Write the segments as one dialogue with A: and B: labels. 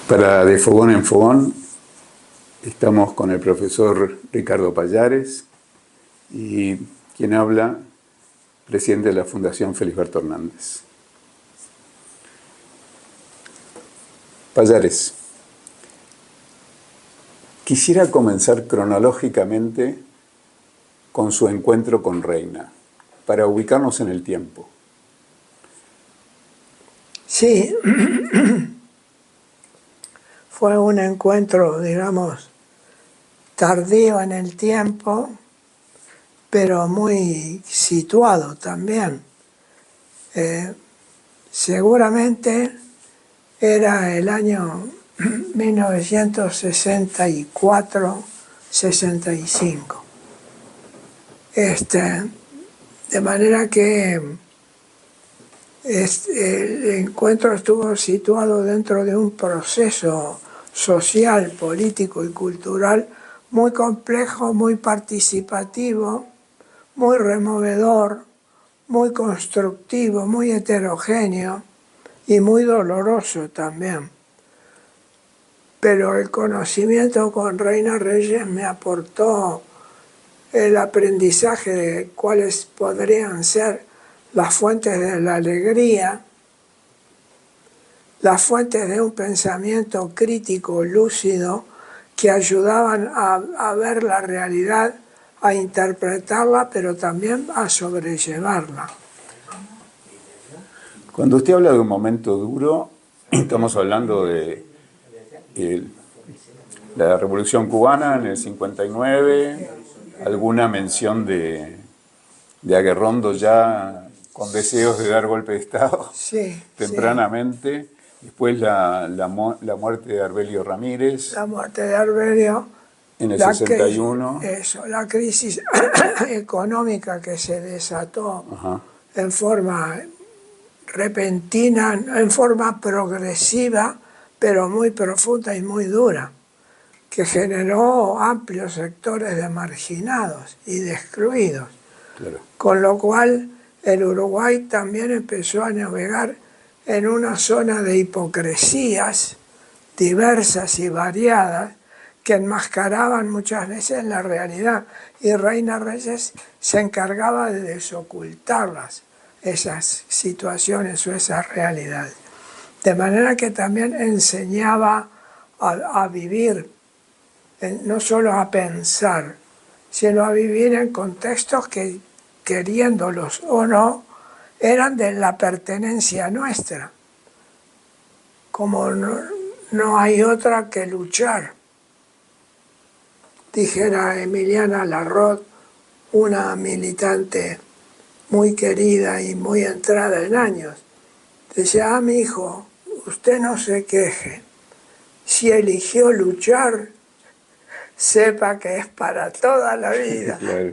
A: Para De Fogón en Fogón estamos con el profesor Ricardo Pallares y quien habla, presidente de la Fundación Felisberto Hernández. Pallares, quisiera comenzar cronológicamente con su encuentro con Reina, para ubicarnos en el tiempo.
B: Sí, fue un encuentro, digamos, tardío en el tiempo, pero muy situado también. Seguramente era el año 1964-65. De manera que el encuentro estuvo situado dentro de un proceso social, político y cultural muy complejo, muy participativo, muy removedor, muy constructivo, muy heterogéneo y muy doloroso también. Pero el conocimiento con Reina Reyes me aportó el aprendizaje de cuáles podrían ser las fuentes de la alegría, las fuentes de un pensamiento crítico, lúcido, que ayudaban a ver la realidad, a interpretarla, pero también a sobrellevarla.
A: Cuando usted habla de un momento duro, estamos hablando de la Revolución Cubana en el 59, alguna mención de Aguerrondo ya con deseos de dar golpe de Estado
B: Sí,
A: tempranamente, sí. Después la muerte de Arbelio Ramírez.
B: La muerte de Arbelio.
A: En el 61.
B: La crisis económica que se desató.
A: Ajá.
B: En forma repentina, en forma progresiva, pero muy profunda y muy dura, que generó amplios sectores de marginados y de excluidos.
A: Claro.
B: Con lo cual el Uruguay también empezó a navegar en una zona de hipocresías diversas y variadas que enmascaraban muchas veces la realidad, y Reina Reyes se encargaba de desocultarlas, esas situaciones o esas realidades. De manera que también enseñaba a vivir, no solo a pensar, sino a vivir en contextos que, queriéndolos o no, eran de la pertenencia nuestra. Como no hay otra que luchar, dijera Emiliana Larrot, una militante muy querida y muy entrada en años. Decía, mi hijo, usted no se queje. Si eligió luchar, sepa que es para toda la vida.
A: Claro.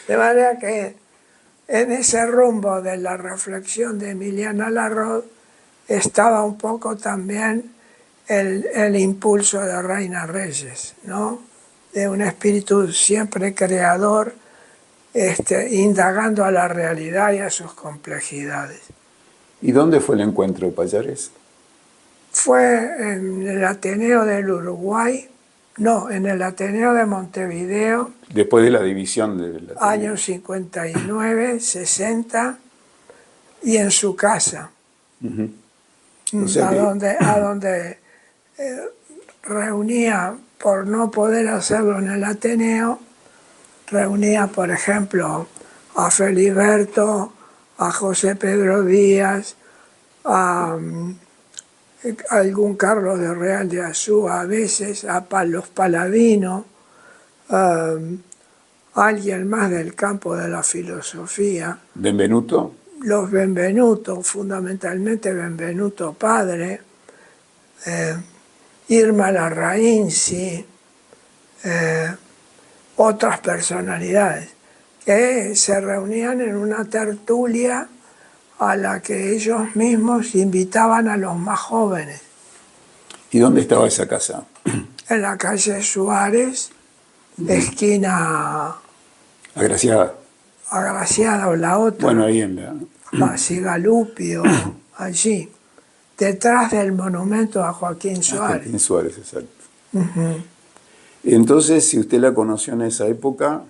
B: De manera que en ese rumbo de la reflexión de Emiliana Larrot estaba un poco también el impulso de Reina Reyes, ¿no? De un espíritu siempre creador, indagando a la realidad y a sus complejidades.
A: ¿Y dónde fue el encuentro, Pallares?
B: Fue en el Ateneo del Uruguay, en el Ateneo de Montevideo.
A: Después de la división del Ateneo.
B: Años 59, 60, y en su casa.
A: Uh-huh.
B: A donde reunía, por no poder hacerlo en el Ateneo, reunía, por ejemplo, a Felisberto, a José Pedro Díaz, a algún Carlos de Real de Azúa, a veces, a los Paladinos, a alguien más del campo de la filosofía.
A: ¿Benvenuto?
B: Los Benvenuto, fundamentalmente Benvenuto padre, Irma Larraínzi, otras personalidades que se reunían en una tertulia a la que ellos mismos invitaban a los más jóvenes.
A: ¿Y dónde estaba esa casa?
B: En la calle Suárez, esquina
A: Agraciada
B: o la otra.
A: Bueno, ahí en la...
B: Sigalupio, allí. detrás del monumento a Joaquín Suárez.
A: Joaquín Suárez, exacto. Entonces, si usted la conoció en esa época,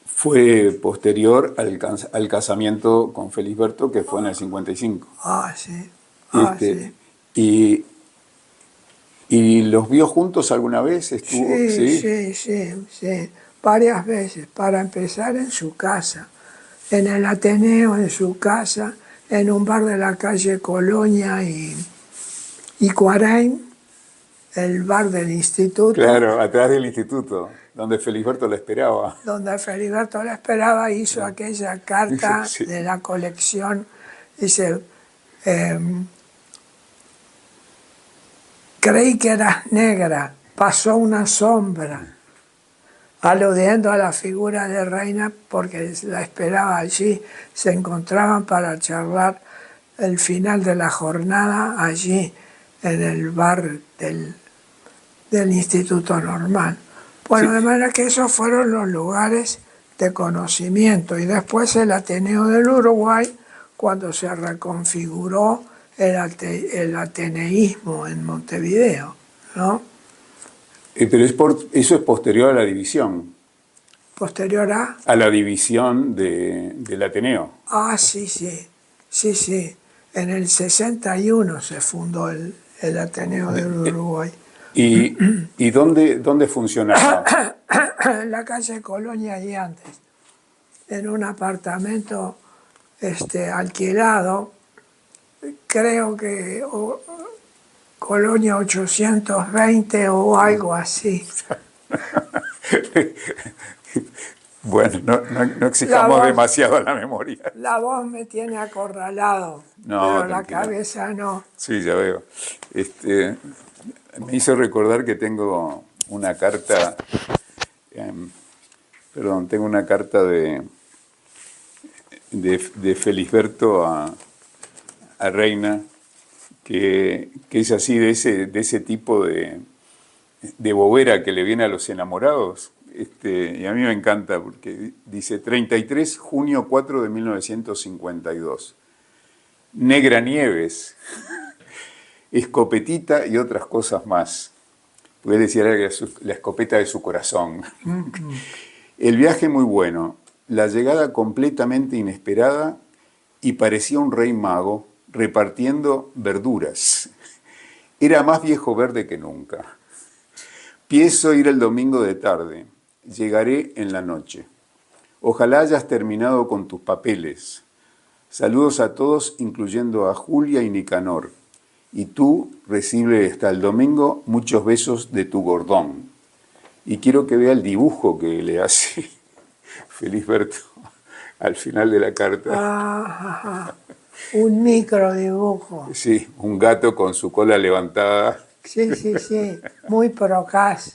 A: fue posterior al casamiento con Felisberto, que fue en el 55.
B: Sí.
A: Sí. ¿Y los vio juntos alguna vez?
B: Sí. Varias veces. Para empezar, en su casa. En el Ateneo, en su casa, en un bar de la calle Colonia y Cuarain, el bar del instituto.
A: Claro, atrás del instituto, donde Felisberto la esperaba.
B: Donde Felisberto la esperaba, hizo aquella carta
A: Sí.
B: de la colección. Dice, creí que eras negra, pasó una sombra, aludiendo a la figura de Reina porque la esperaba allí. Se encontraban para charlar el final de la jornada allí en el bar del Instituto Normal. Bueno, de manera que esos fueron los lugares de conocimiento. Y después el Ateneo del Uruguay, cuando se reconfiguró el ateneísmo en Montevideo, ¿no?
A: Pero eso es posterior a la división.
B: Posterior a...
A: A la división del Ateneo.
B: Sí. En el 61 se fundó el Ateneo del Uruguay.
A: ¿Y dónde funcionaba?
B: En la calle Colonia y antes, en un apartamento alquilado, creo que Colonia 820 o algo así.
A: Bueno, no exijamos demasiado la memoria.
B: La voz me tiene acorralado,
A: No,
B: pero la cabeza no.
A: Sí, ya veo. Me hizo recordar que tengo una carta, tengo una carta de Felisberto a Reina, que es así de ese tipo de bobera que le viene a los enamorados. Y a mí me encanta porque dice 33 junio 4 de 1952. Negra Nieves, escopetita y otras cosas más. Puede decir la escopeta de su corazón. El viaje muy bueno, la llegada completamente inesperada y parecía un rey mago repartiendo verduras. Era más viejo verde que nunca. Pienso ir el domingo de tarde. Llegaré en la noche. Ojalá hayas terminado con tus papeles. Saludos a todos, incluyendo a Julia y Nicanor. Y tú recibe hasta el domingo muchos besos de tu gordón. Y quiero que vea el dibujo que le hace Felisberto al final de la carta.
B: Un microdibujo.
A: Sí, un gato con su cola levantada.
B: Sí, muy procaz.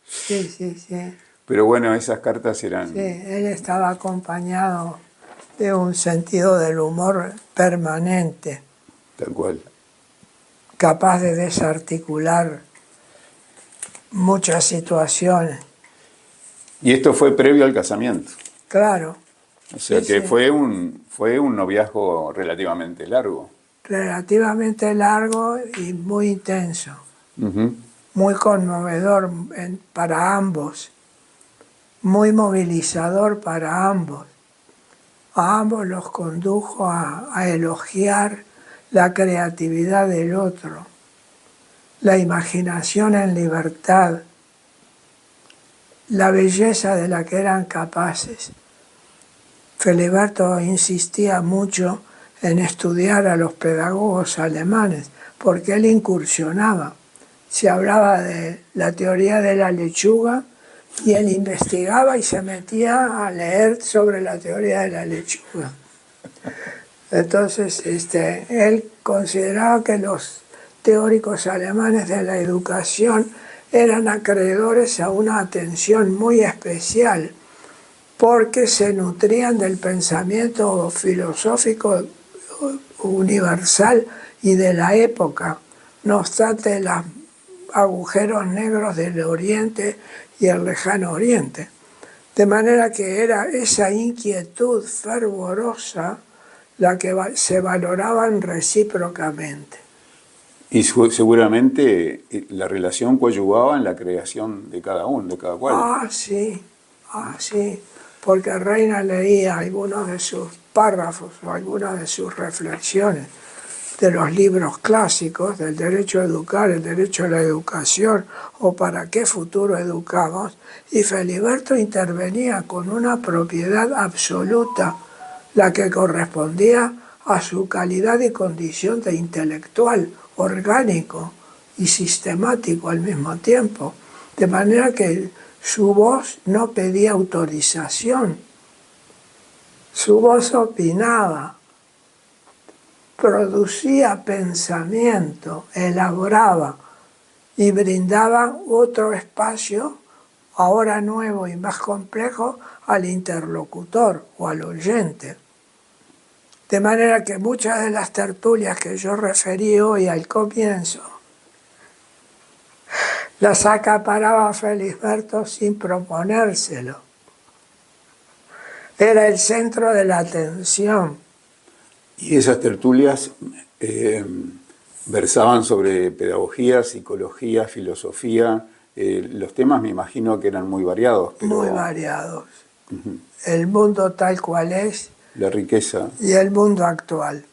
B: Sí.
A: Pero bueno, esas cartas eran...
B: Sí, él estaba acompañado de un sentido del humor permanente.
A: Tal cual.
B: Capaz de desarticular muchas situaciones.
A: Y esto fue previo al casamiento.
B: Claro.
A: O sea que fue un noviazgo relativamente largo.
B: Relativamente largo y muy intenso. Muy conmovedor para ambos. Muy movilizador para ambos. A ambos los condujo a elogiar la creatividad del otro, la imaginación en libertad, la belleza de la que eran capaces. Felisberto insistía mucho en estudiar a los pedagogos alemanes, porque él incursionaba. Se hablaba de la teoría de la lechuga y él investigaba y se metía a leer sobre la teoría de la lechuga. Entonces, él consideraba que los teóricos alemanes de la educación eran acreedores a una atención muy especial, porque se nutrían del pensamiento filosófico universal y de la época, no obstante los agujeros negros del Oriente y el Lejano Oriente. De manera que era esa inquietud fervorosa la que se valoraban recíprocamente.
A: Y seguramente la relación coadyuvaba en la creación de cada uno, de cada cual.
B: Sí, porque Reina leía algunos de sus párrafos o algunas de sus reflexiones de los libros clásicos del derecho a educar, el derecho a la educación o para qué futuro educamos, y Feliberto intervenía con una propiedad absoluta, la que correspondía a su calidad y condición de intelectual, orgánico y sistemático al mismo tiempo, de manera que su voz no pedía autorización, su voz opinaba, producía pensamiento, elaboraba y brindaba otro espacio, ahora nuevo y más complejo, al interlocutor o al oyente. De manera que muchas de las tertulias que yo referí hoy al comienzo, las acaparaba Felisberto sin proponérselo. Era el centro de la atención.
A: Y esas tertulias versaban sobre pedagogía, psicología, filosofía. Los temas me imagino que eran muy variados. Pero
B: muy variados. El mundo tal cual es.
A: La riqueza.
B: Y el mundo actual.